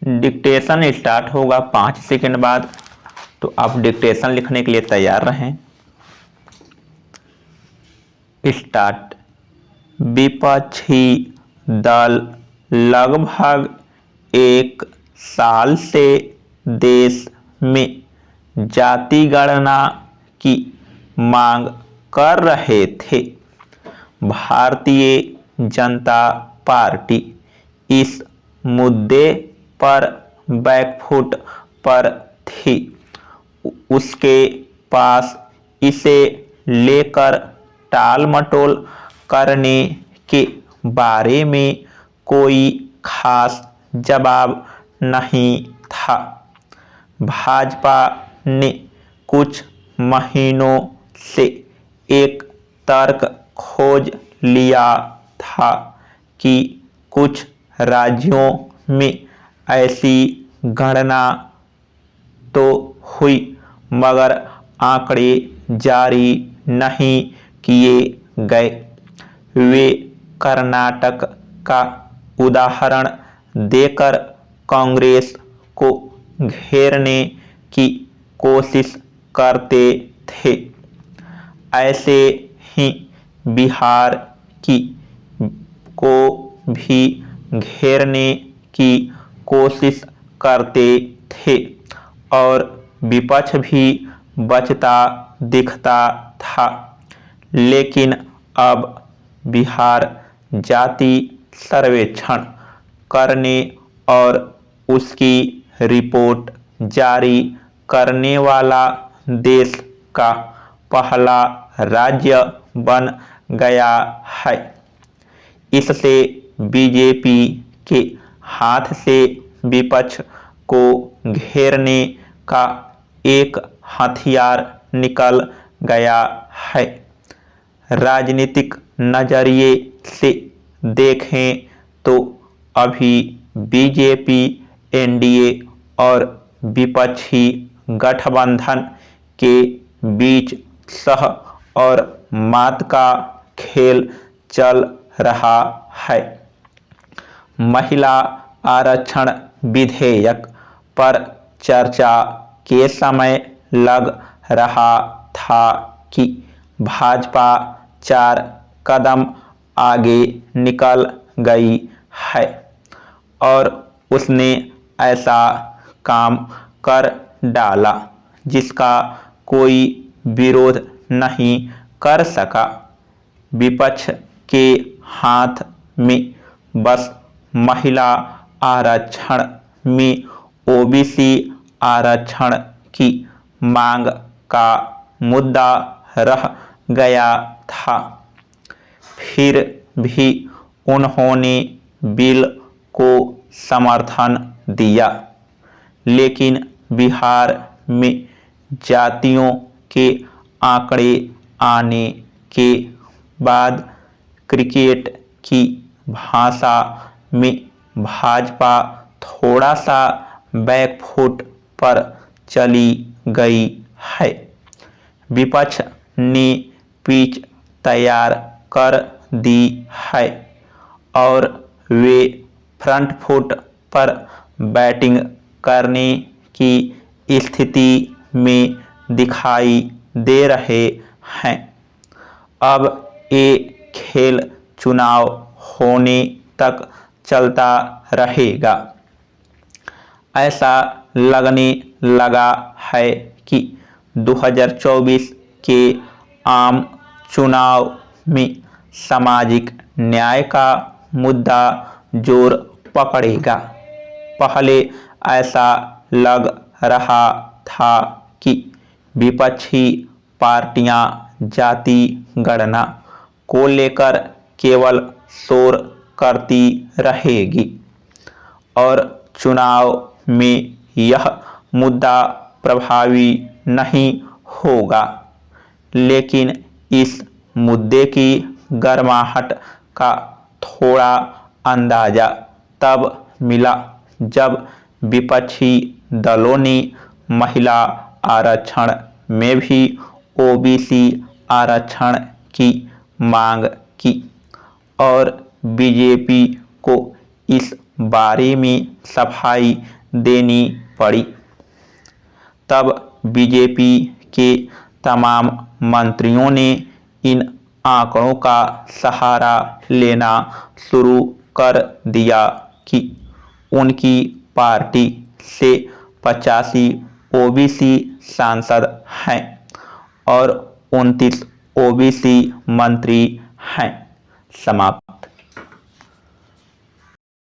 Dictation start होगा 5 second बाद, तो आप डिक्टेशन लिखने के लिए तैयार रहें। स्टार्ट। विपक्षी दल लगभग 1 साल से देश में जाति गणना की मांग कर रहे थे। भारतीय जनता पार्टी इस मुद्दे पर बैकफुट पर थी। उसके पास इसे लेकर टाल मटोल करने के बारे में कोई खास जवाब नहीं था। भाजपा ने कुछ महीनों से एक तर्क खोज लिया था कि कुछ राज्यों में ऐसी गणना तो हुई, मगर आंकड़े जारी नहीं किए गए। वे कर्नाटक का उदाहरण देकर कांग्रेस को घेरने की कोशिश करते थे। ऐसे ही बिहार की को भी घेरने की कोशिश करते थे और विपक्ष भी बचता दिखता था। लेकिन अब बिहार जाति सर्वेक्षण करने और उसकी रिपोर्ट जारी करने वाला देश का पहला राज्य बन गया है। इससे बीजेपी के हाथ से विपक्ष को घेरने का एक हथियार निकल गया है। राजनीतिक नजरिए से देखें तो अभी बीजेपी एनडीए और विपक्षी गठबंधन के बीच सह और मात का खेल चल रहा है। महिला आरक्षण विधेयक पर चर्चा के समय लग रहा था कि भाजपा 4 कदम आगे निकल गई है और उसने ऐसा काम कर डाला जिसका कोई विरोध नहीं कर सका। विपक्ष के हाथ में बस महिला आरक्षण में ओबीसी आरक्षण की मांग का मुद्दा रह गया था। फिर भी उन्होंने बिल को समर्थन दिया। लेकिन बिहार में जातियों के आंकड़े आने के बाद क्रिकेट की भाषा में भाजपा थोड़ा सा बैकफुट पर चली गई है। विपक्ष ने पिच तैयार कर दी है और वे फ्रंट फुट पर बैटिंग करने की स्थिति में दिखाई दे रहे हैं। अब ये खेल चुनाव होने तक चलता रहेगा। ऐसा लगने लगा है कि 2024 के आम चुनाव में सामाजिक न्याय का मुद्दा जोर पकड़ेगा। पहले ऐसा लग रहा था कि विपक्षी पार्टियां जाति गणना को लेकर केवल शोर करती रहेगी और चुनाव में यह मुद्दा प्रभावी नहीं होगा। लेकिन इस मुद्दे की गर्माहट का थोड़ा अंदाजा तब मिला जब विपक्षी दलों ने महिला आरक्षण में भी ओबीसी आरक्षण की मांग की और बीजेपी को इस बारे में सफाई देनी पड़ी। तब बीजेपी के तमाम मंत्रियों ने इन आंकड़ों का सहारा लेना शुरू कर दिया कि उनकी पार्टी से 85 ओबीसी सांसद हैं और 29 ओबीसी मंत्री हैं। समाप्त।